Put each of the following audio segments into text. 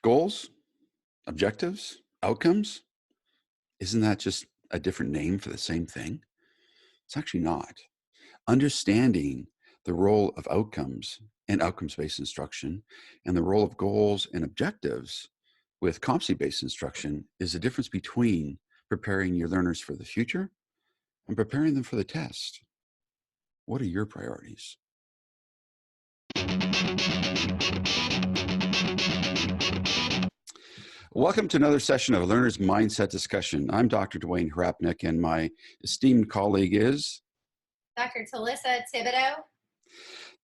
Goals, objectives, outcomes, isn't that just a different name for the same thing? It's actually not. Understanding the role of outcomes and outcomes-based instruction and the role of goals and objectives with competency-based instruction is the difference between preparing your learners for the future and preparing them for the test. What are your priorities? Welcome to another session of Learner's Mindset Discussion. I'm Dr. Dwayne Hrapnick, and my esteemed colleague is Dr. Talissa Thibodeau.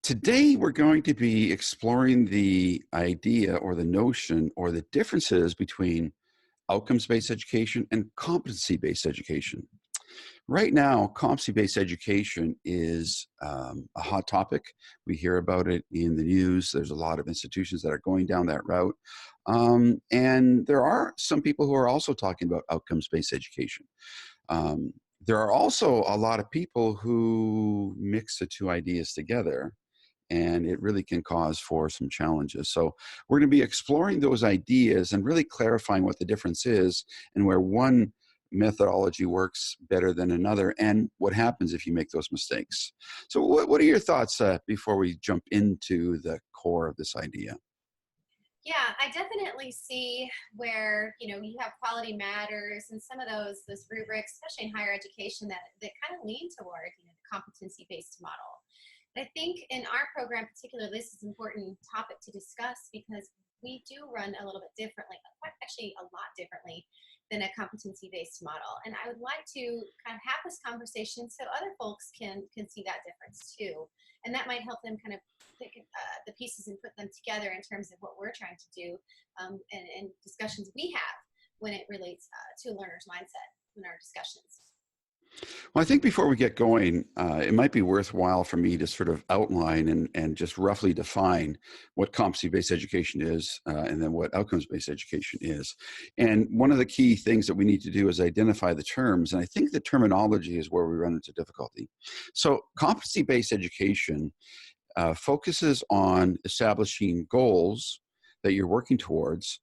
Today, we're going to be exploring the idea or the notion or the differences between outcomes-based education and competency-based education. Right now, competency-based education is a hot topic. We hear about it in the news. There's a lot of institutions that are going down that route. And there are some people who are also talking about outcomes-based education. There are also a lot of people who mix the two ideas together, and it really can cause for some challenges. So we're going to be exploring those ideas and really clarifying what the difference is and where one methodology works better than another and what happens if you make those mistakes. So what are your thoughts before we jump into the core of this idea? Yeah, I definitely see where, you have quality matters and some of those rubrics, especially in higher education, that kind of lean toward, the competency-based model. And I think in our program in particular, this is an important topic to discuss because we do run a little bit differently, actually a lot differently than a competency-based model. And I would like to kind of have this conversation so other folks can see that difference too. And that might help them kind of pick the pieces and put them together in terms of what we're trying to do and discussions we have when it relates to a learner's mindset in our discussions. Well, I think before we get going, it might be worthwhile for me to sort of outline and just roughly define what competency-based education is and then what outcomes-based education is. And one of the key things that we need to do is identify the terms, and I think the terminology is where we run into difficulty. So competency-based education focuses on establishing goals that you're working towards,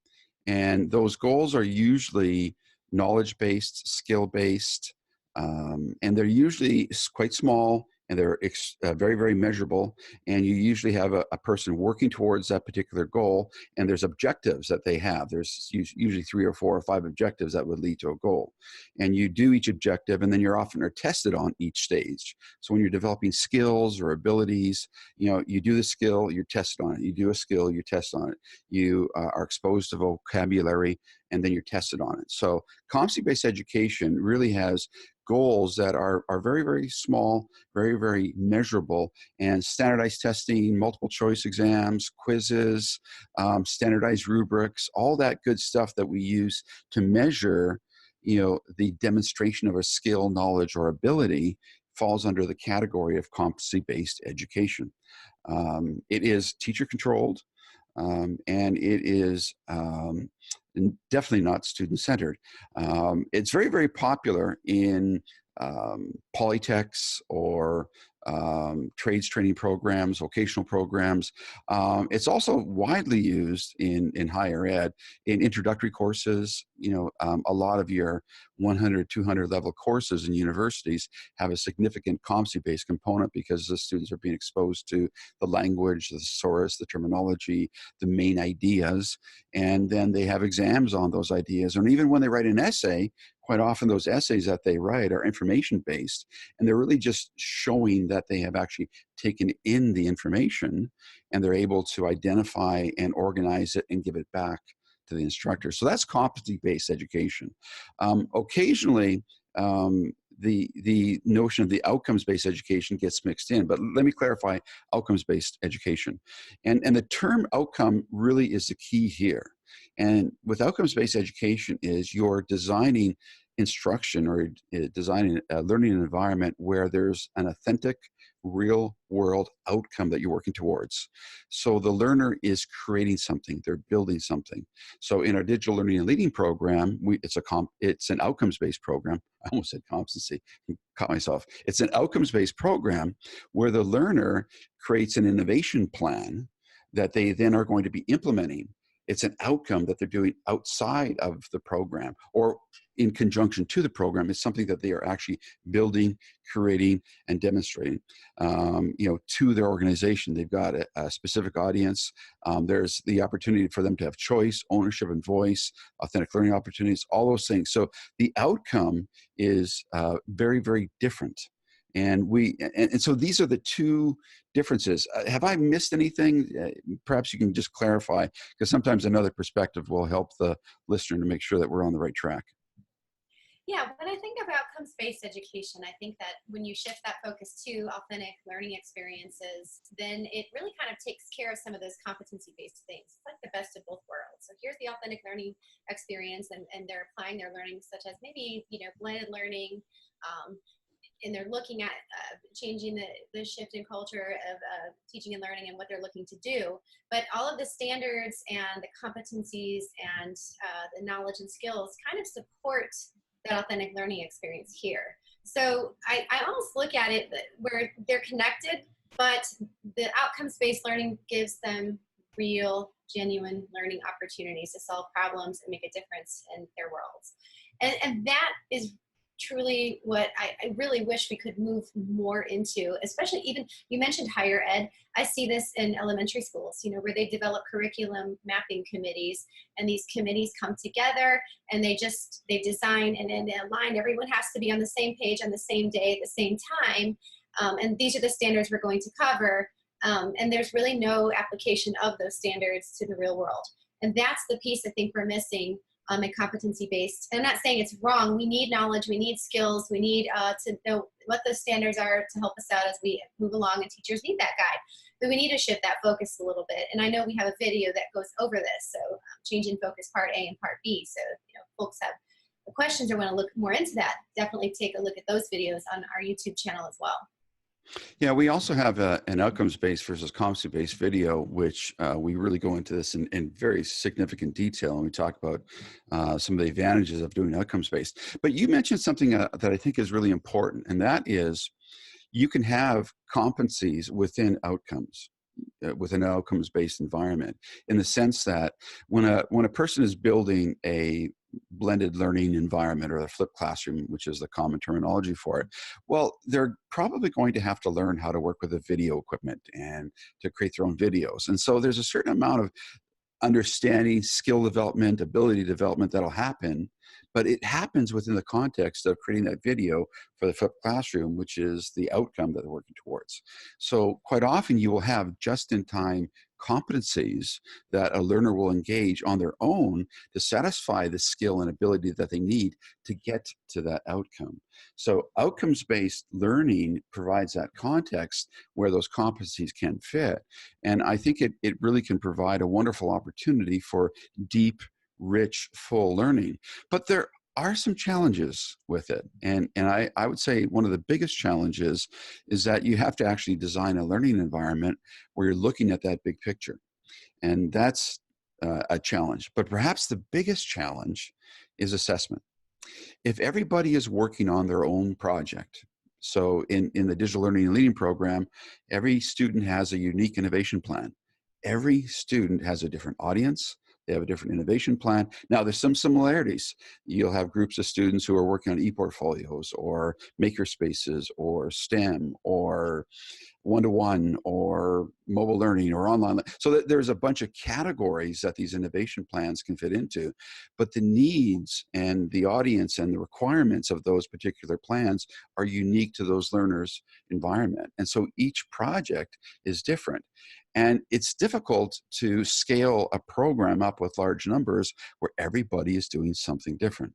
and those goals are usually knowledge-based, skill-based, and they're usually quite small, and they're very, very measurable. And you usually have a person working towards that particular goal, and there's objectives that they have. There's usually 3 or 4 or 5 objectives that would lead to a goal. And you do each objective, and then you're often tested on each stage. So when you're developing skills or abilities, you do the skill, you're tested on it. You do a skill, you're tested on it. You are exposed to vocabulary, and then you're tested on it. So competency-based education really has goals that are very, very small, very, very measurable, and standardized testing, multiple choice exams, quizzes, standardized rubrics, all that good stuff that we use to measure, the demonstration of a skill, knowledge, or ability falls under the category of competency-based education. It is teacher-controlled, and it is definitely not student-centered. It's very, very popular in polytechs or trades training programs, vocational programs. It's also widely used in higher ed, in introductory courses. A lot of your 100, 200 level courses in universities have a significant competency-based component because the students are being exposed to the language, the thesaurus, the terminology, the main ideas, and then they have exams on those ideas. And even when they write an essay, quite often those essays that they write are information-based, and they're really just showing that they have actually taken in the information, and they're able to identify and organize it and give it back to the instructor. So that's competency-based education. Occasionally, the notion of the outcomes-based education gets mixed in, but let me clarify outcomes-based education. And the term outcome really is the key here. And with outcomes-based education is you're designing instruction or designing a learning environment where there's an authentic, real world outcome that you're working towards. So the learner is creating something, they're building something. So in our digital learning and leading program, it's an outcomes-based program. I almost said competency, caught myself. It's an outcomes-based program where the learner creates an innovation plan that they then are going to be implementing. It's an outcome that they're doing outside of the program or in conjunction to the program. It's something that they are actually building, creating, and demonstrating, to their organization. They've got a specific audience. There's the opportunity for them to have choice, ownership, and voice, authentic learning opportunities, all those things. So the outcome is very, very different. And so these are the two differences. Have I missed anything? Perhaps you can just clarify, because sometimes another perspective will help the listener to make sure that we're on the right track. Yeah, when I think of outcomes-based education, I think that when you shift that focus to authentic learning experiences, then it really kind of takes care of some of those competency-based things. It's like the best of both worlds. So here's the authentic learning experience, and they're applying their learning, such as maybe, blended learning, and they're looking at changing the shift in culture of teaching and learning and what they're looking to do. But all of the standards and the competencies and the knowledge and skills kind of support that authentic learning experience here. So I almost look at it where they're connected, but the outcomes-based learning gives them real, genuine learning opportunities to solve problems and make a difference in their worlds. And that is truly what I really wish we could move more into, especially even, you mentioned higher ed. I see this in elementary schools, where they develop curriculum mapping committees, and these committees come together and they design and then they align. Everyone has to be on the same page on the same day at the same time. And these are the standards we're going to cover. And there's really no application of those standards to the real world. And that's the piece I think we're missing and competency-based. And I'm not saying it's wrong. We need knowledge, we need skills, we need to know what those standards are to help us out as we move along, and teachers need that guide. But we need to shift that focus a little bit. And I know we have a video that goes over this, so changing focus part A and part B. So folks have questions or want to look more into that, definitely take a look at those videos on our YouTube channel as well. Yeah, we also have an outcomes-based versus competency-based video, which we really go into this in very significant detail, and we talk about some of the advantages of doing outcomes-based. But you mentioned something that I think is really important, and that is you can have competencies within outcomes. Within an outcomes-based environment, in the sense that when a person is building a blended learning environment or a flipped classroom, which is the common terminology for it, well, they're probably going to have to learn how to work with the video equipment and to create their own videos. And so there's a certain amount of understanding, skill development, ability development that'll happen, but it happens within the context of creating that video for the flipped classroom, which is the outcome that they're working towards. So quite often you will have just-in-time competencies that a learner will engage on their own to satisfy the skill and ability that they need to get to that outcome. So outcomes-based learning provides that context where those competencies can fit. And I think it really can provide a wonderful opportunity for deep, rich, full learning. But there are some challenges with it. And I would say one of the biggest challenges is that you have to actually design a learning environment where you're looking at that big picture. And that's a challenge. But perhaps the biggest challenge is assessment. If everybody is working on their own project, so in the digital learning and leading program, every student has a unique innovation plan. Every student has a different audience. They have a different innovation plan. Now, there's some similarities. You'll have groups of students who are working on e-portfolios or maker spaces or STEM or one-to-one or mobile learning or online. So there's a bunch of categories that these innovation plans can fit into, but the needs and the audience and the requirements of those particular plans are unique to those learners' environment. And so each project is different. And it's difficult to scale a program up with large numbers where everybody is doing something different.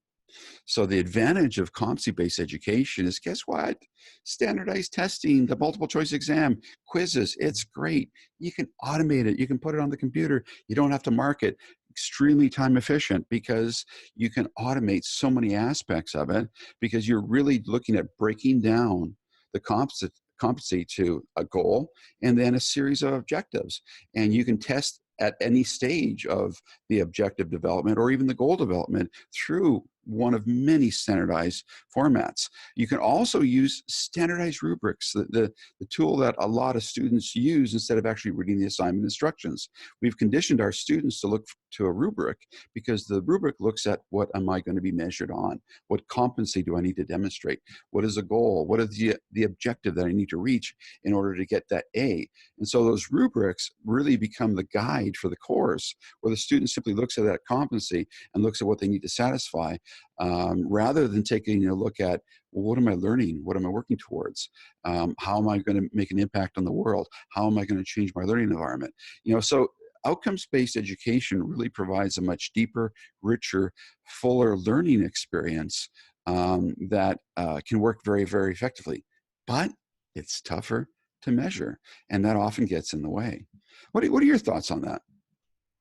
So the advantage of competency-based education is, guess what? Standardized testing, the multiple choice exam, quizzes, it's great. You can automate it. You can put it on the computer. You don't have to mark it. Extremely time efficient because you can automate so many aspects of it because you're really looking at breaking down the competency to a goal and then a series of objectives. And you can test at any stage of the objective development or even the goal development through one of many standardized formats. You can also use standardized rubrics, the tool that a lot of students use instead of actually reading the assignment instructions. We've conditioned our students to look to a rubric because the rubric looks at what am I going to be measured on? What competency do I need to demonstrate? What is the goal? What is the objective that I need to reach in order to get that A? And so those rubrics really become the guide for the course, where the student simply looks at that competency and looks at what they need to satisfy, rather than taking a look at, well, what am I learning? What am I working towards? How am I going to make an impact on the world? How am I going to change my learning environment? So outcomes-based education really provides a much deeper, richer, fuller learning experience that can work very, very effectively. But it's tougher to measure, and that often gets in the way. What are your thoughts on that?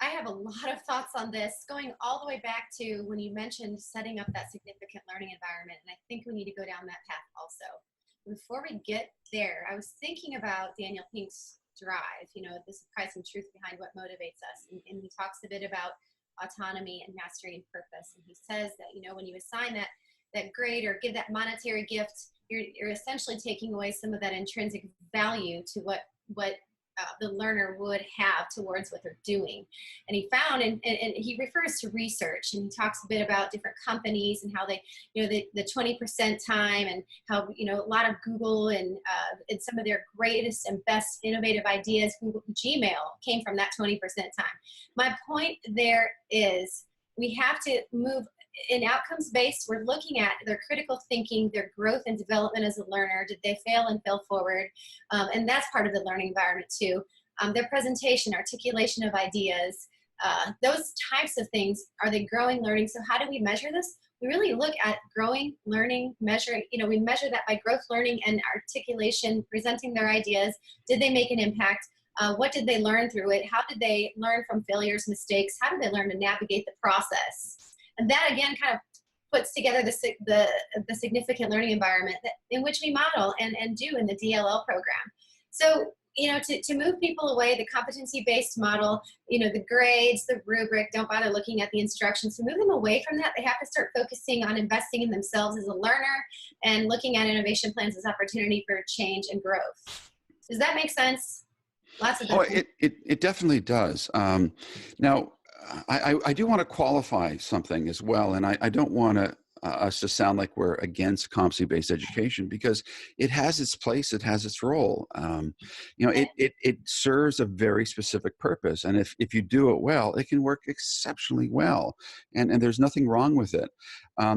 I have a lot of thoughts on this, going all the way back to when you mentioned setting up that significant learning environment, and I think we need to go down that path also. Before we get there, I was thinking about Daniel Pink's drive, the surprising truth behind what motivates us. And he talks a bit about autonomy and mastery and purpose. And he says that, when you assign that grade or give that monetary gift, you're essentially taking away some of that intrinsic value to what the learner would have towards what they're doing. And he found, and he refers to research, and he talks a bit about different companies and how they, the 20% time, and how, a lot of Google and some of their greatest and best innovative ideas, Gmail came from that 20% time. My point there is we have to move in outcomes-based. We're looking at their critical thinking, their growth and development as a learner. Did they fail and fail forward? And that's part of the learning environment too. Their presentation, articulation of ideas, those types of things. Are they growing, learning? So how do we measure this? We really look at growing, learning, measuring. We measure that by growth, learning, and articulation, presenting their ideas. Did they make an impact? What did they learn through it? How did they learn from failures, mistakes? How did they learn to navigate the process? And that, again, kind of puts together the significant learning environment in which we model and do in the DLL program. So, to move people away, the competency-based model, the grades, the rubric, don't bother looking at the instructions. To move them away from that, they have to start focusing on investing in themselves as a learner and looking at innovation plans as opportunity for change and growth. Does that make sense? Lots of it definitely does. Now, I do want to qualify something as well, and I don't want us to sound like we're against competency-based education, because it has its place, it has its role. It serves a very specific purpose, and if you do it well, it can work exceptionally well, and there's nothing wrong with it.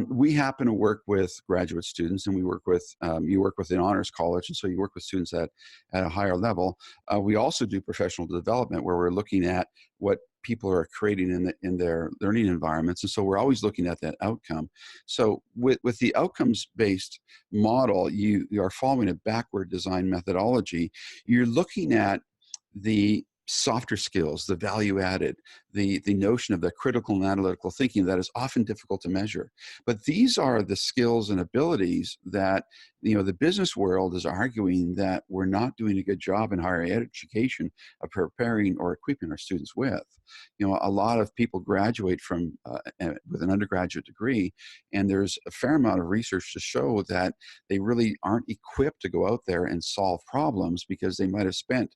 We happen to work with graduate students, and we work with you work with an honors college, and so you work with students at a higher level. We also do professional development, where we're looking at what people are creating in their learning environments. And so we're always looking at that outcome. So with the outcomes-based model, you are following a backward design methodology. You're looking at the softer skills, the value added, the notion of the critical and analytical thinking that is often difficult to measure. But these are the skills and abilities that the business world is arguing that we're not doing a good job in higher education of preparing or equipping our students with. A lot of people graduate from with an undergraduate degree, and there's a fair amount of research to show that they really aren't equipped to go out there and solve problems, because they might have spent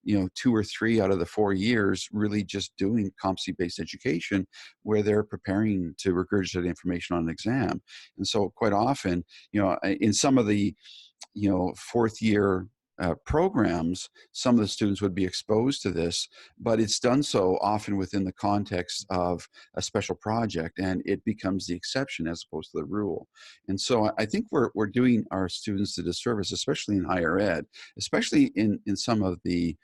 2 or 3 out of the 4 years really just doing competency-based education, where they're preparing to regurgitate information on an exam. And so quite often, in some of the, 4th year programs, some of the students would be exposed to this, but it's done so often within the context of a special project, and it becomes the exception as opposed to the rule. And so I think we're doing our students a disservice, especially in higher ed, especially in some of the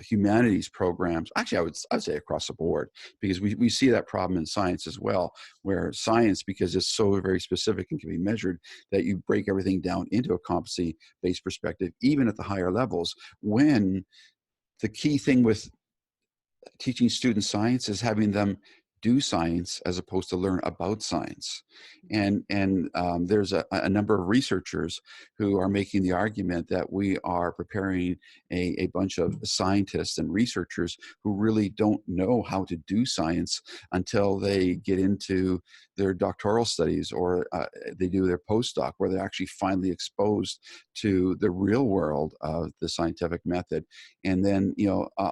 humanities programs. Actually, I'd say across the board, because we see that problem in science as well, where science, because it's so very specific and can be measured, that you break everything down into a competency-based perspective, even at the higher levels, when the key thing with teaching students science is having them do science as opposed to learn about science. And there's a number of researchers who are making the argument that we are preparing a bunch of scientists and researchers who really don't know how to do science until they get into their doctoral studies, or they do their postdoc, where they're actually finally exposed to the real world of the scientific method. And then,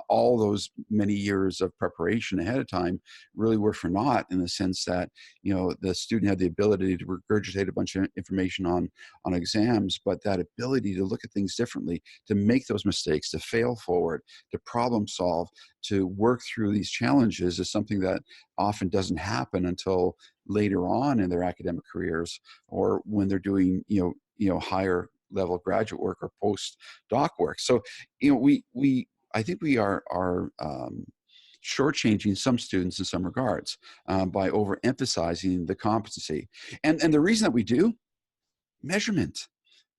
all those many years of preparation ahead of time really were for naught, in the sense that, the student had the ability to regurgitate a bunch of information on exams, but that ability to look at things differently, to make those mistakes, to fail forward, to problem solve, to work through these challenges, is something that often doesn't happen until later on in their academic careers, or when they're doing, higher level graduate work or post-doc work. So, I think we are shortchanging some students in some regards, by overemphasizing the competency. And the reason that we do, measurement.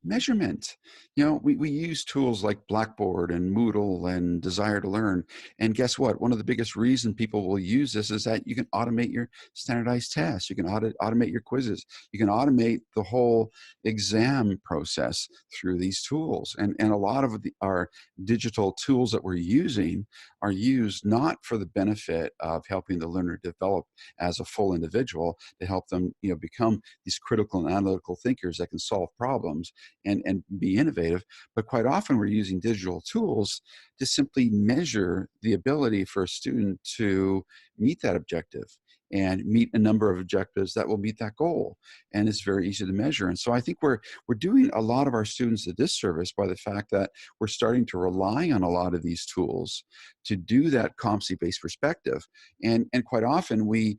Measurement. We use tools like Blackboard and Moodle and Desire to Learn. And guess what? One of the biggest reasons people will use this is that you can automate your standardized tests. You can automate your quizzes. You can automate the whole exam process through these tools. And a lot of our digital tools that we're using are used not for the benefit of helping the learner develop as a full individual, to help them, become these critical and analytical thinkers that can solve problems and be innovative. But quite often we're using digital tools to simply measure the ability for a student to meet that objective and meet a number of objectives that will meet that goal. And it's very easy to measure. And so I think we're doing a lot of our students a disservice by the fact that we're starting to rely on a lot of these tools to do that competency-based perspective. And quite often we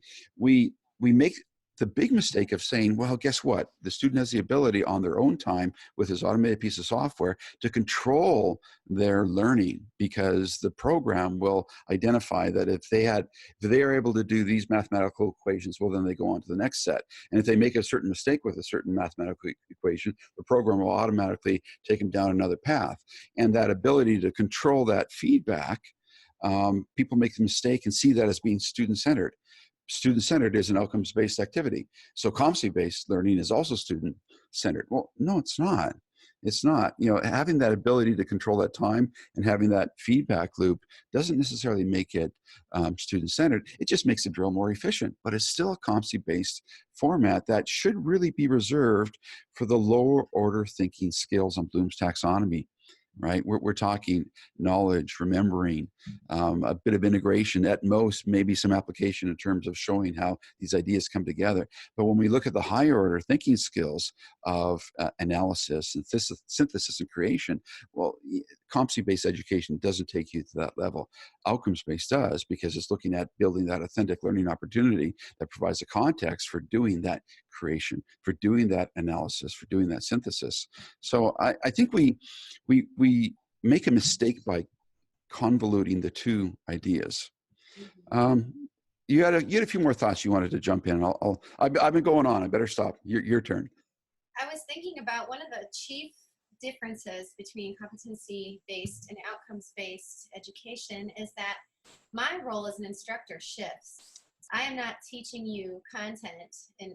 make the big mistake of saying, well, guess what? The student has the ability on their own time with his automated piece of software to control their learning, because the program will identify that if they are able to do these mathematical equations, well, then they go on to the next set. And if they make a certain mistake with a certain mathematical equation, the program will automatically take them down another path. And that ability to control that feedback, people make the mistake and see that as being student-centered. Student-centered is an outcomes-based activity. So competency-based learning is also student-centered. Well, no, it's not. It's not. Having that ability to control that time and having that feedback loop doesn't necessarily make it student-centered. It just makes the drill more efficient. But it's still a competency-based format that should really be reserved for the lower order thinking skills on Bloom's taxonomy. Right? We're talking knowledge, remembering, a bit of integration, at most, maybe some application in terms of showing how these ideas come together. But when we look at the higher order thinking skills of analysis and synthesis and creation, well, competency-based education doesn't take you to that level. Outcomes-based does, because it's looking at building that authentic learning opportunity that provides a context for doing that creation, for doing that analysis, for doing that synthesis. So I think we make a mistake by convoluting the two ideas. You had a few more thoughts you wanted to jump in. I've been going on. I better stop. Your turn. I was thinking about one of the chief differences between competency-based and outcomes-based education is that my role as an instructor shifts. I am not teaching you content, and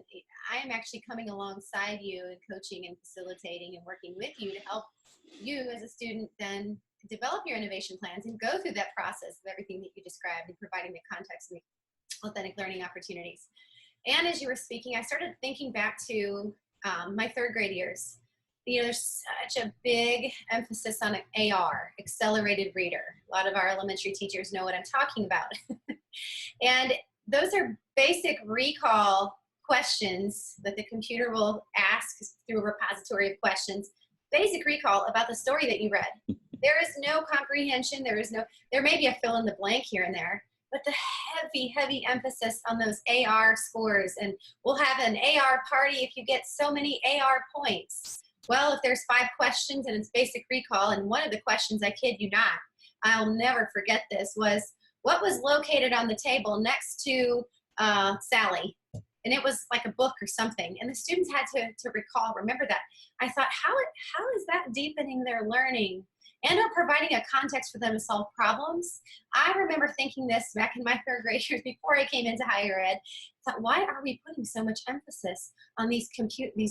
I am actually coming alongside you and coaching and facilitating and working with you to help you as a student then develop your innovation plans and go through that process of everything that you described and providing the context and the authentic learning opportunities. And as you were speaking, I started thinking back to my third grade years. There's such a big emphasis on AR, accelerated reader. A lot of our elementary teachers know what I'm talking about. And those are basic recall questions that the computer will ask through a repository of questions. Basic recall about the story that you read. There is no comprehension. There may be a fill in the blank here and there, but the heavy emphasis on those AR scores. And we'll have an AR party if you get so many AR points. Well, if there's 5 questions and it's basic recall, and one of the questions, I kid you not, I'll never forget this, was what was located on the table next to Sally? And it was like a book or something. And the students had to remember that. I thought, how is that deepening their learning and or providing a context for them to solve problems. I remember thinking this back in my third grade years before I came into higher ed. Thought, why are we putting so much emphasis on these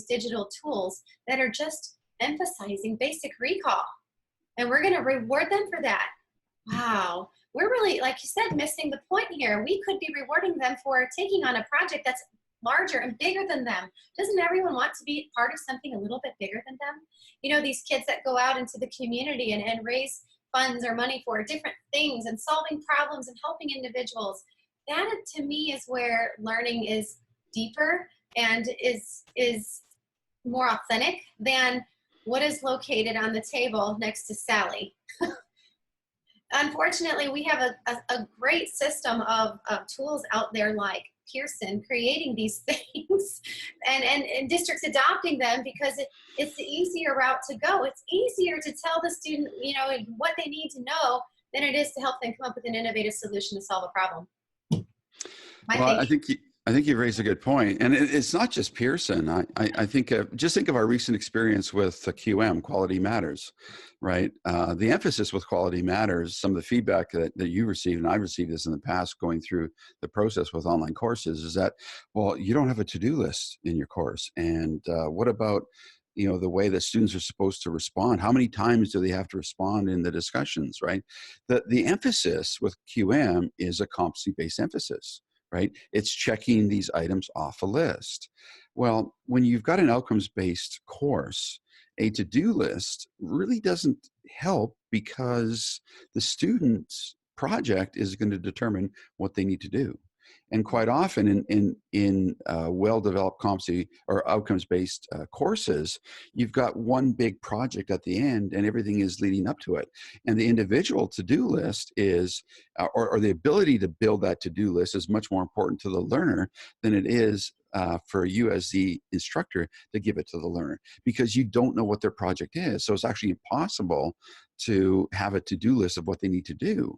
digital tools that are just emphasizing basic recall? And we're going to reward them for that. Wow. We're really, like you said, missing the point here. We could be rewarding them for taking on a project that's larger and bigger than them. Doesn't everyone want to be part of something a little bit bigger than them? You know, these kids that go out into the community and raise funds or money for different things and solving problems and helping individuals. That to me is where learning is deeper and is more authentic than what is located on the table next to Sally. Unfortunately, we have a great system of tools out there like Pearson creating these things and districts adopting them because it's the easier route to go. It's easier to tell the student, you know, what they need to know than it is to help them come up with an innovative solution to solve a problem. Well, I think you raised a good point, and it's not just Pearson. I think just think of our recent experience with the QM, Quality Matters, right? The emphasis with Quality Matters, some of the feedback that you received, and I've received this in the past going through the process with online courses, is that, well, you don't have a to-do list in your course, and what about, you know, the way that students are supposed to respond? How many times do they have to respond in the discussions, right? The emphasis with QM is a competency-based emphasis, right? It's checking these items off a list. Well, when you've got an outcomes-based course, a to-do list really doesn't help because the student's project is going to determine what they need to do. And quite often in well-developed competency or outcomes-based courses, you've got one big project at the end and everything is leading up to it. And the individual to-do list is, or the ability to build that to-do list is much more important to the learner than it is for you as the instructor to give it to the learner, because you don't know what their project is. So it's actually impossible to have a to-do list of what they need to do,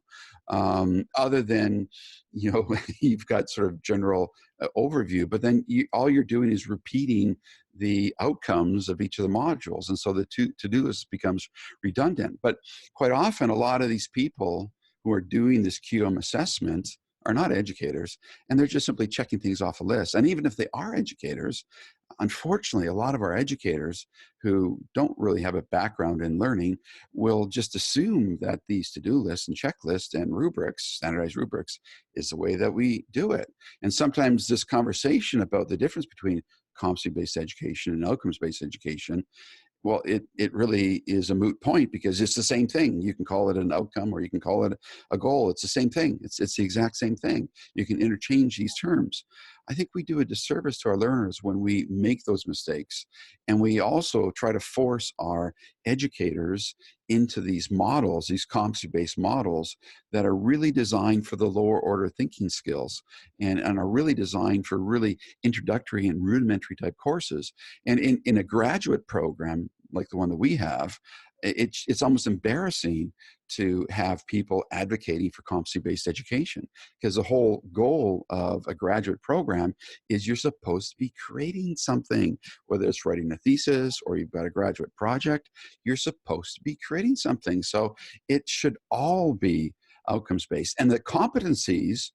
other than, you know, you've got sort of general overview, but then all you're doing is repeating the outcomes of each of the modules. And so the to-do list becomes redundant. But quite often, a lot of these people who are doing this QM assessment are not educators, and they're just simply checking things off a list. And even if they are educators, unfortunately, a lot of our educators who don't really have a background in learning will just assume that these to-do lists and checklists and rubrics, standardized rubrics, is the way that we do it. And sometimes this conversation about the difference between competency-based education and outcomes-based education, well, it really is a moot point because it's the same thing. You can call it an outcome or you can call it a goal. It's the same thing. It's the exact same thing. You can interchange these terms. I think we do a disservice to our learners when we make those mistakes. And we also try to force our educators into these models, these competency-based models that are really designed for the lower order thinking skills and are really designed for really introductory and rudimentary type courses. And in a graduate program like the one that we have, it's almost embarrassing to have people advocating for competency-based education, because the whole goal of a graduate program is you're supposed to be creating something, whether it's writing a thesis or you've got a graduate project, you're supposed to be creating something. So it should all be outcomes-based. And the competencies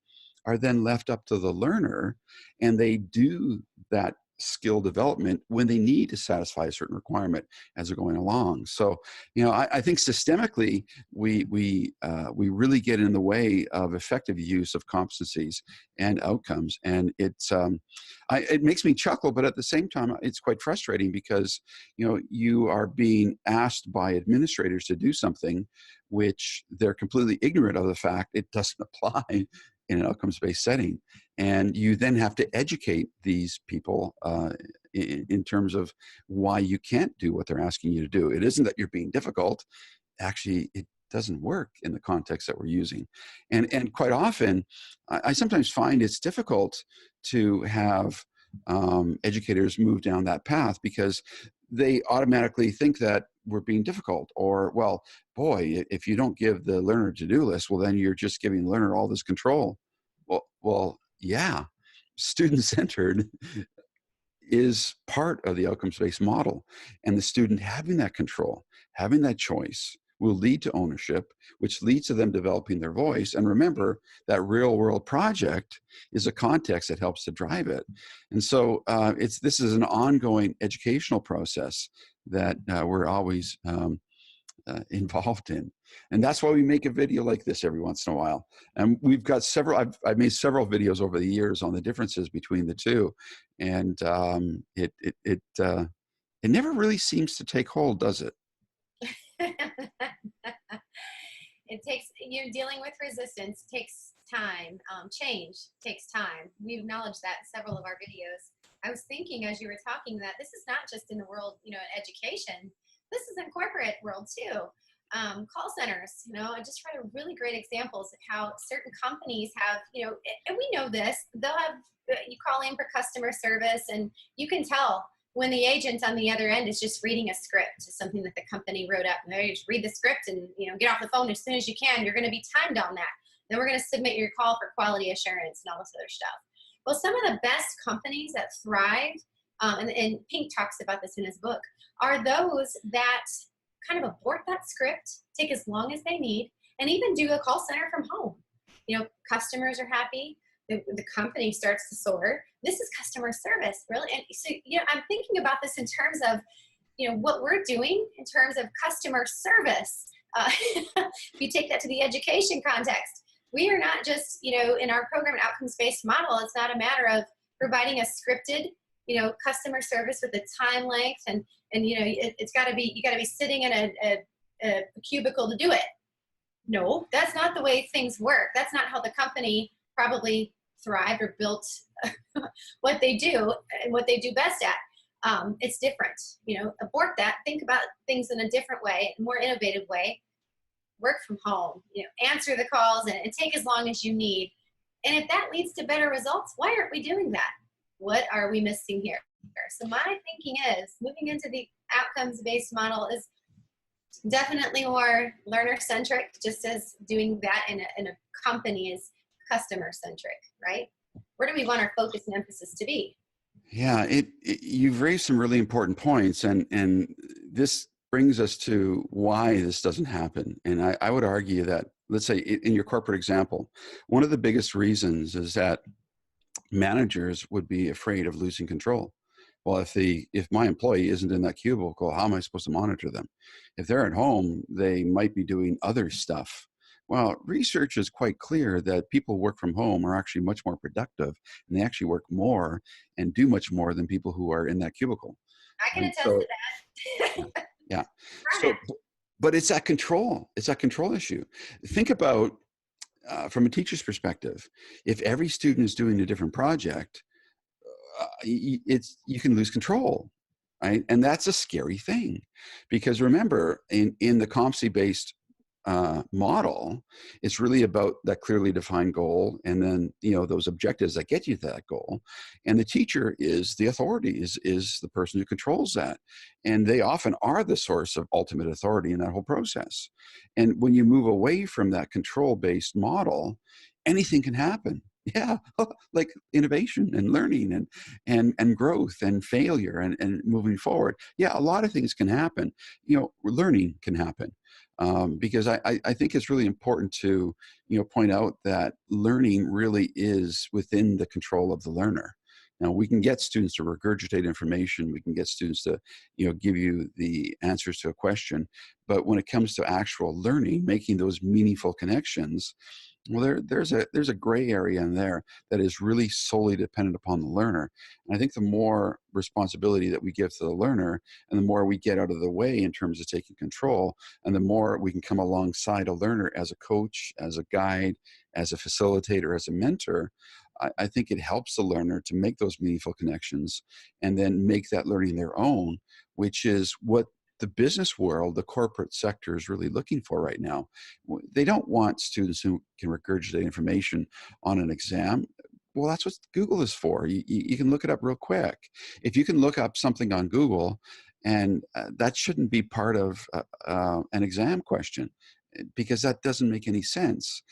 are then left up to the learner, and they do that skill development when they need to satisfy a certain requirement as they're going along. So, you know, I think systemically we really get in the way of effective use of competencies and outcomes, and it makes me chuckle, but at the same time, it's quite frustrating because, you know, you are being asked by administrators to do something which they're completely ignorant of the fact it doesn't apply in an outcomes-based setting. And you then have to educate these people in terms of why you can't do what they're asking you to do. It isn't that you're being difficult. Actually, it doesn't work in the context that we're using. And quite often, I sometimes find it's difficult to have educators move down that path because they automatically think that we're being difficult, or, well, boy, if you don't give the learner a to-do list, well, then you're just giving the learner all this control. Well, yeah, student-centered is part of the outcomes-based model, and the student having that control, having that choice will lead to ownership, which leads to them developing their voice. And remember, that real world project is a context that helps to drive it. And so this is an ongoing educational process that we're always involved in. And that's why we make a video like this every once in a while. And we've got several, I've made several videos over the years on the differences between the two. And it never really seems to take hold, does it? It takes, dealing with resistance takes time. Change takes time. We acknowledge that in several of our videos. I was thinking as you were talking that this is not just in the world, education. This is in corporate world too. Call centers, I just read a really great examples of how certain companies have, and we know this, they'll have, you call in for customer service and you can tell when the agent on the other end is just reading a script, something that the company wrote up. And they just read the script and get off the phone as soon as you can. You're going to be timed on that. Then we're going to submit your call for quality assurance and all this other stuff. Well, some of the best companies that thrive, and Pink talks about this in his book, are those that kind of abort that script, take as long as they need, and even do a call center from home. Customers are happy. The company starts to soar. This is customer service, really. And so, I'm thinking about this in terms of, what we're doing in terms of customer service. If you take that to the education context, we are not just, in our program and outcomes-based model, it's not a matter of providing a scripted, customer service with a time length and it's got to be, you got to be sitting in a cubicle to do it. No, that's not the way things work. That's not how the company probably thrived or built what they do and what they do best at. It's different, abort that, think about things in a different way, a more innovative way, work from home, answer the calls and take as long as you need. And if that leads to better results, why aren't we doing that? What are we missing here? So my thinking is moving into the outcomes-based model is definitely more learner-centric, just as doing that in a company is customer-centric, right? Where do we want our focus and emphasis to be? Yeah, you've raised some really important points, and this brings us to why this doesn't happen. And I would argue that, let's say in your corporate example, one of the biggest reasons is that managers would be afraid of losing control. Well, if my employee isn't in that cubicle, how am I supposed to monitor them? If they're at home, they might be doing other stuff. Well, research is quite clear that people work from home are actually much more productive, and they actually work more and do much more than people who are in that cubicle. I can attest to that. Yeah. So, but it's that control. It's that control issue. Think about from a teacher's perspective, if every student is doing a different project, you can lose control, right? And that's a scary thing, because remember, in the competency-based model, it's really about that clearly defined goal, and then those objectives that get you to that goal. And the teacher is the authority, is the person who controls that, and they often are the source of ultimate authority in that whole process. And when you move away from that control-based model, anything can happen. Yeah, like innovation and learning and growth and failure and moving forward. Yeah, a lot of things can happen. Learning can happen. Because I think it's really important to point out that learning really is within the control of the learner. Now, we can get students to regurgitate information. We can get students to give you the answers to a question. But when it comes to actual learning, making those meaningful connections, well, there's a gray area in there that is really solely dependent upon the learner. And I think the more responsibility that we give to the learner, and the more we get out of the way in terms of taking control, and the more we can come alongside a learner as a coach, as a guide, as a facilitator, as a mentor, I think it helps the learner to make those meaningful connections and then make that learning their own, which is what the business world, the corporate sector, is really looking for right now. They don't want students who can regurgitate information on an exam. Well, that's what Google is for. You can look it up real quick. If you can look up something on Google, and that shouldn't be part of an exam question, because that doesn't make any sense.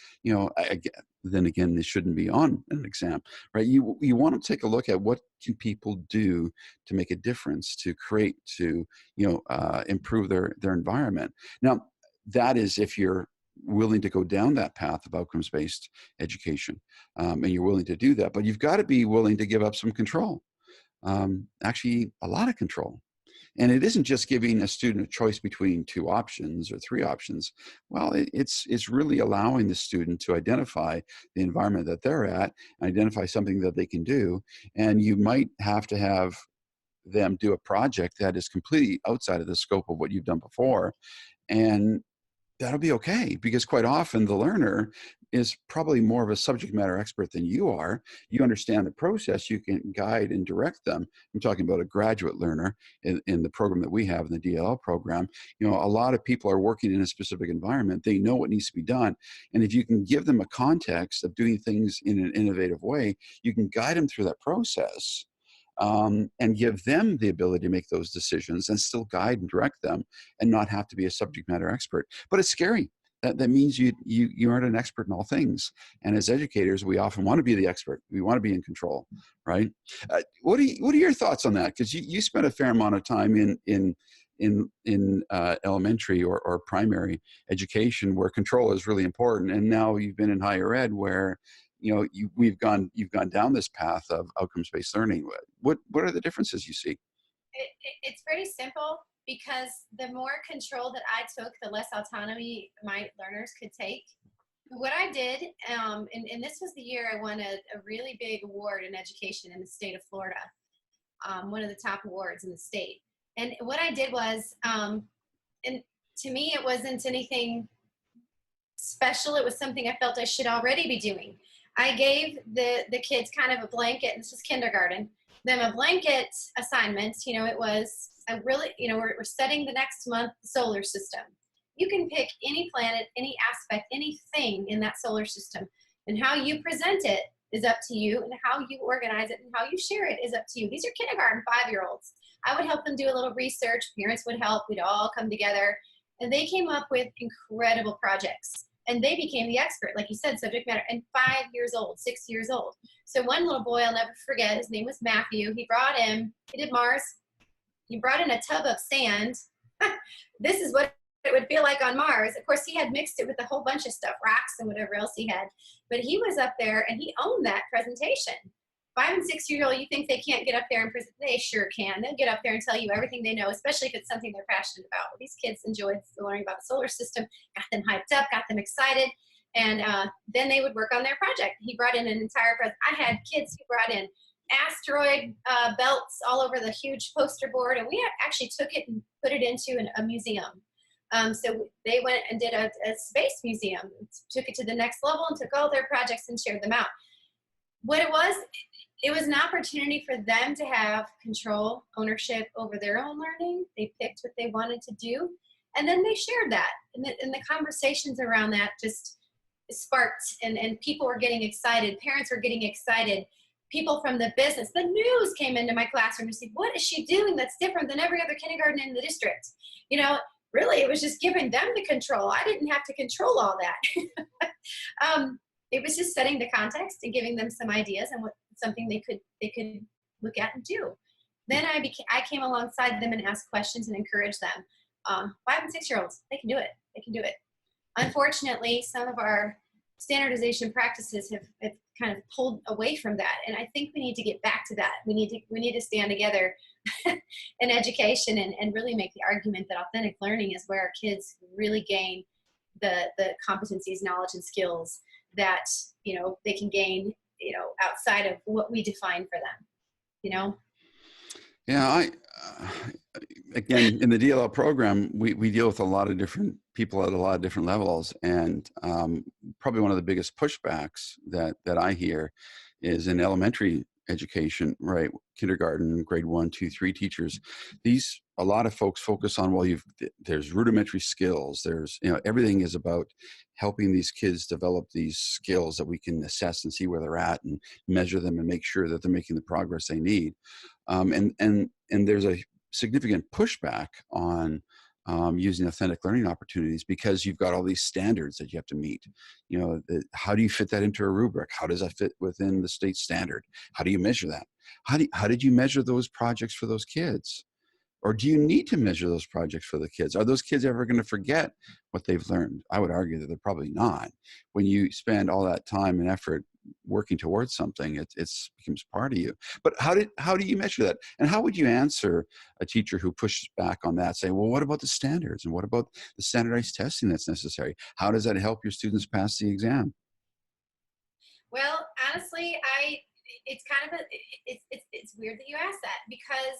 Then again, this shouldn't be on an exam, right? You want to take a look at what can people do to make a difference, to create, to improve their environment. Now, that is if you're willing to go down that path of outcomes-based education, and you're willing to do that. But you've got to be willing to give up some control, actually a lot of control. And it isn't just giving a student a choice between 2 options or 3 options. Well, it's really allowing the student to identify the environment that they're at, identify something that they can do. And you might have to have them do a project that is completely outside of the scope of what you've done before. And that'll be okay, because quite often the learner is probably more of a subject matter expert than you are. You understand the process, you can guide and direct them. I'm talking about a graduate learner in the program that we have in the DLL program. You know, a lot of people are working in a specific environment. They know what needs to be done. And if you can give them a context of doing things in an innovative way, you can guide them through that process, and give them the ability to make those decisions and still guide and direct them and not have to be a subject matter expert. But it's scary. That means you aren't an expert in all things. And as educators, we often want to be the expert. We want to be in control, right? What are your thoughts on that? Because you spent a fair amount of time in elementary or primary education where control is really important. And now you've been in higher ed where you've gone down this path of outcomes-based learning. What are the differences you see? It's pretty simple, because the more control that I took, the less autonomy my learners could take. What I did, and this was the year I won a really big award in education in the state of Florida, one of the top awards in the state. And what I did was, and to me, it wasn't anything special. It was something I felt I should already be doing. I gave the kids kind of a blanket, and this was kindergarten, them a blanket assignment. It was a really, we're studying the next month the solar system. You can pick any planet, any aspect, anything in that solar system, and how you present it is up to you, and how you organize it and how you share it is up to you. These are kindergarten 5-year-olds. I would help them do a little research. Parents would help. We'd all come together, and they came up with incredible projects. And they became the expert, like you said, subject matter, and 5 years old, 6 years old. So one little boy I'll never forget, his name was Matthew. He did Mars. He brought in a tub of sand. This is what it would feel like on Mars. Of course, he had mixed it with a whole bunch of stuff, rocks and whatever else he had. But he was up there and he owned that presentation. 5 and 6 year old, you think they can't get up there and present? They sure can. They'll get up there and tell you everything they know, especially if it's something they're passionate about. Well, these kids enjoyed learning about the solar system, got them hyped up, got them excited, and then they would work on their project. He brought in an entire I had kids who brought in asteroid belts all over the huge poster board, and we actually took it and put it into a museum. So they went and did a space museum, took it to the next level, and took all their projects and shared them out. What it was an opportunity for them to have control, ownership over their own learning. They picked what they wanted to do, and then they shared that. And the conversations around that just sparked, and people were getting excited. Parents were getting excited. People from the business, the news came into my classroom and said, "What is she doing that's different than every other kindergarten in the district?" Really, it was just giving them the control. I didn't have to control all that. It was just setting the context and giving them some ideas and something they could look at and do. Then I came alongside them and asked questions and encouraged them. 5 and 6 year olds, they can do it. They can do it. Unfortunately, some of our standardization practices have kind of pulled away from that, and I think we need to get back to that. We need to stand together in education and really make the argument that authentic learning is where our kids really gain the competencies, knowledge, and skills that they can gain outside of what we define for them. Yeah, again, in the DLL program, we deal with a lot of different people at a lot of different levels, and probably one of the biggest pushbacks that I hear is in elementary education, right? Kindergarten, grade 1, 2, 3 teachers. A lot of folks focus on, well, there's rudimentary skills. There's, everything is about helping these kids develop these skills that we can assess and see where they're at and measure them and make sure that they're making the progress they need. And there's a significant pushback on using authentic learning opportunities because you've got all these standards that you have to meet. How do you fit that into a rubric? How does that fit within the state standard? How do you measure that? How did you measure those projects for those kids? Or do you need to measure those projects for the kids? Are those kids ever going to forget what they've learned? I would argue that they're probably not. When you spend all that time and effort working towards something, it becomes part of you. But how do you measure that? And how would you answer a teacher who pushes back on that, saying, well, what about the standards? And what about the standardized testing that's necessary? How does that help your students pass the exam? Well, honestly, it's kind of it's weird that you asked that, because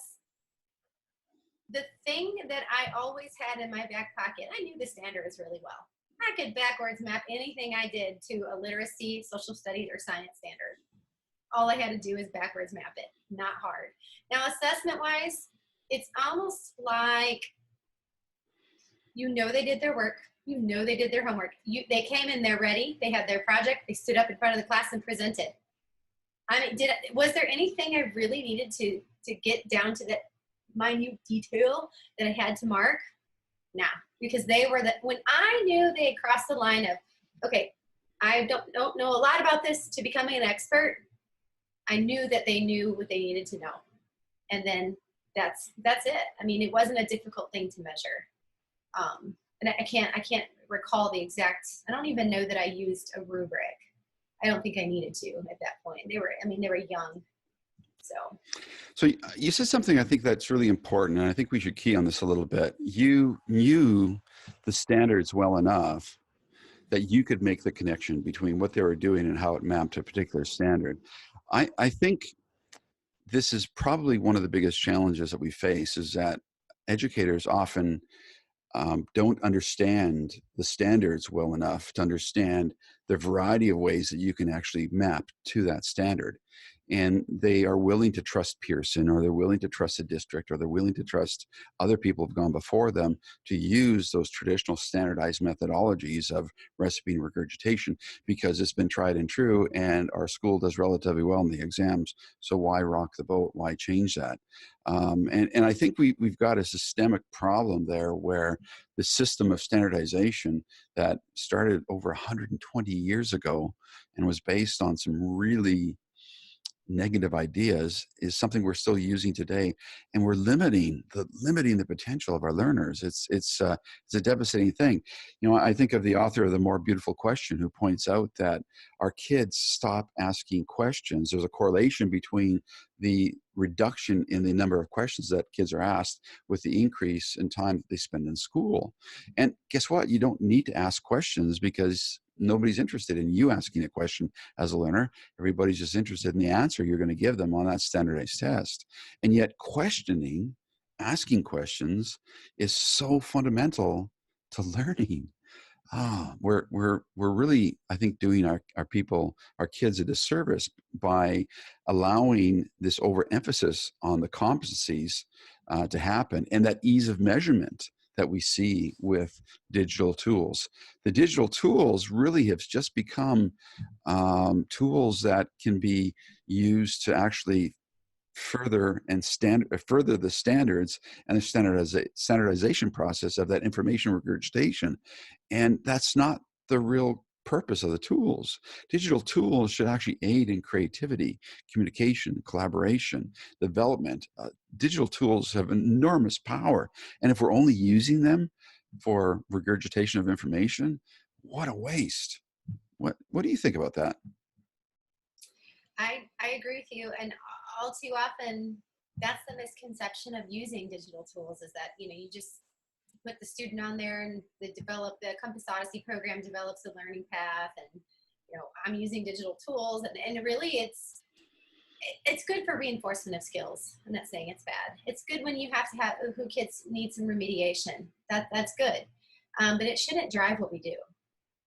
the thing that I always had in my back pocket, I knew the standards really well. I could backwards map anything I did to a literacy, social studies, or science standard. All I had to do is backwards map it. Not hard. Now, assessment-wise, it's almost like, they did their work. They did their homework. They came in, they're ready. They had their project. They stood up in front of the class and presented. I mean, was there anything I really needed to get down to that minute detail that I had to mark? Nah, because when I knew they had crossed the line of, okay, I don't know a lot about this to becoming an expert, I knew that they knew what they needed to know. And then that's it. I mean, it wasn't a difficult thing to measure. And I can't recall the exact, I don't even know that I used a rubric. I don't think I needed to at that point. They were young. So you said something I think that's really important, and I think we should key on this a little bit. You knew the standards well enough that you could make the connection between what they were doing and how it mapped to a particular standard. I think this is probably one of the biggest challenges that we face, is that educators often don't understand the standards well enough to understand the variety of ways that you can actually map to that standard. And they are willing to trust Pearson, or they're willing to trust a district, or they're willing to trust other people who've gone before them to use those traditional standardized methodologies of recipe and regurgitation, because it's been tried and true, and our school does relatively well in the exams. So why rock the boat? Why change that? And I think we've got a systemic problem there, where the system of standardization that started over 120 years ago and was based on some really negative ideas is something we're still using today, and we're limiting the potential of our learners. It's a devastating thing. I think of the author of The More Beautiful Question, who points out that our kids stop asking questions. There's a correlation between the reduction in the number of questions that kids are asked with the increase in time that they spend in school. And guess what? You don't need to ask questions, because nobody's interested in you asking a question as a learner. Everybody's just interested in the answer you're going to give them on that standardized test. And yet asking questions is so fundamental to learning. We're really, I think, doing our kids a disservice by allowing this overemphasis on the competencies to happen, and that ease of measurement that we see with digital tools. The digital tools really have just become tools that can be used to actually further the standards and the standardization process of that information regurgitation. And that's not the real purpose of the tools. Digital tools should actually aid in creativity, communication, collaboration, development. Digital tools have enormous power. And if we're only using them for regurgitation of information, what a waste. What do you think about that? I agree with you. And all too often, that's the misconception of using digital tools, is that, you just put the student on there, and the Compass Odyssey program develops a learning path, and, I'm using digital tools, and really it's good for reinforcement of skills. I'm not saying it's bad. It's good when you have to have, who kids need some remediation. That's good. But it shouldn't drive what we do.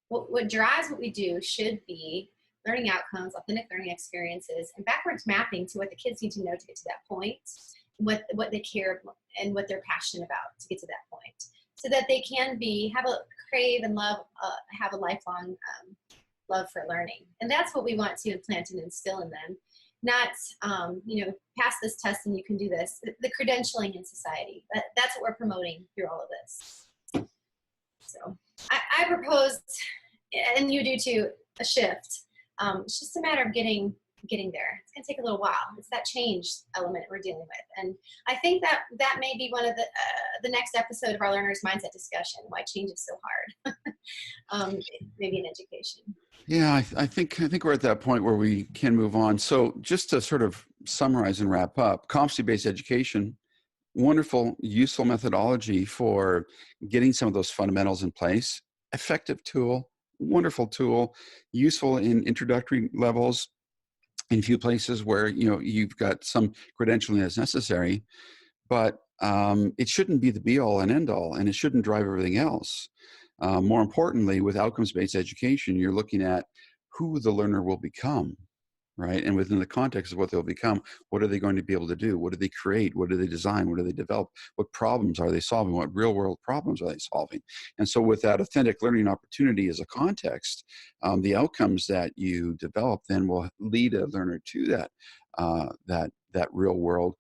What drives what we do should be learning outcomes, authentic learning experiences, and backwards mapping to what the kids need to know to get to that point, what they care and what they're passionate about to get to that point, so that they can crave and love, have a lifelong love for learning. And that's what we want to implant and instill in them. Not, pass this test and you can do this. The credentialing in society, that's what we're promoting through all of this. So I proposed, and you do too, a shift. It's just a matter of getting getting there. It's going to take a little while. It's that change element we're dealing with, and I think that that may be one of the next episode of our learners mindset discussion. Why change is so hard, maybe in education. Yeah, I think we're at that point where we can move on. So just to sort of summarize and wrap up, competency-based education, wonderful, useful methodology for getting some of those fundamentals in place. Effective tool, wonderful tool, useful in introductory levels, in a few places where you've got some credentialing as necessary, but it shouldn't be the be-all and end-all, and it shouldn't drive everything else. More importantly, with outcomes-based education, you're looking at who the learner will become, right? And within the context of what they'll become, what are they going to be able to do? What do they create? What do they design? What do they develop? What problems are they solving? What real-world problems are they solving? And so with that authentic learning opportunity as a context, the outcomes that you develop then will lead a learner to that real-world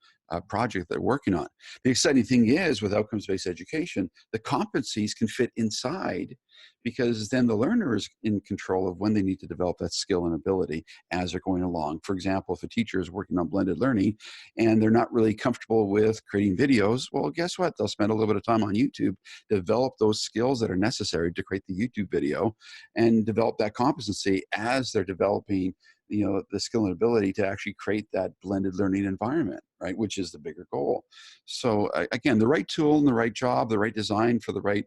project they're working on. The exciting thing is, with outcomes-based education, the competencies can fit inside, because then the learner is in control of when they need to develop that skill and ability as they're going along. For example, if a teacher is working on blended learning and they're not really comfortable with creating videos, well, guess what? They'll spend a little bit of time on YouTube, develop those skills that are necessary to create the YouTube video, and develop that competency as they're developing the skill and ability to actually create that blended learning environment, right? Which is the bigger goal. So again, the right tool and the right job, the right design for the right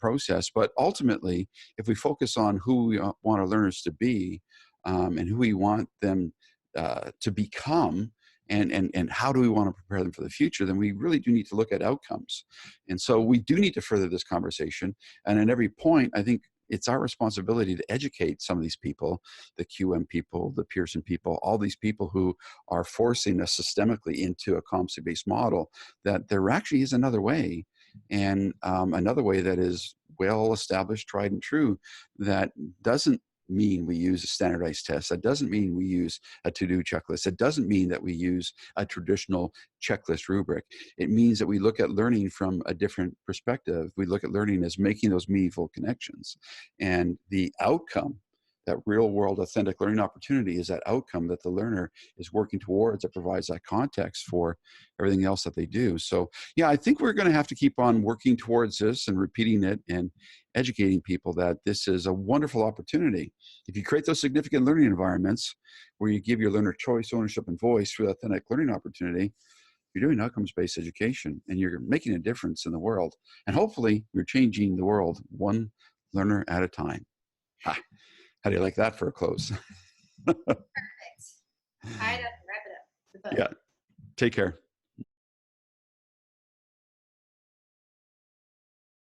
process. But ultimately, if we focus on who we want our learners to be, and who we want them to become, and how do we want to prepare them for the future, then we really do need to look at outcomes. And so we do need to further this conversation. And at every point, I think it's our responsibility to educate some of these people, the QM people, the Pearson people, all these people who are forcing us systemically into a competency-based model, that there actually is another way, and another way that is well established, tried and true, that doesn't mean we use a standardized test. That doesn't mean we use a to-do checklist. It doesn't mean that we use a traditional checklist rubric. It means that we look at learning from a different perspective. We look at learning as making those meaningful connections. And the outcome, that real world authentic learning opportunity, is that outcome that the learner is working towards, that provides that context for everything else that they do. So yeah, I think we're going to have to keep on working towards this and repeating it and educating people that this is a wonderful opportunity. If you create those significant learning environments where you give your learner choice, ownership, and voice through authentic learning opportunity, you're doing outcomes-based education, and you're making a difference in the world. And hopefully you're changing the world one learner at a time. Ha. How do you like that for a close? Perfect. I'd wrap it up. Yeah. Take care.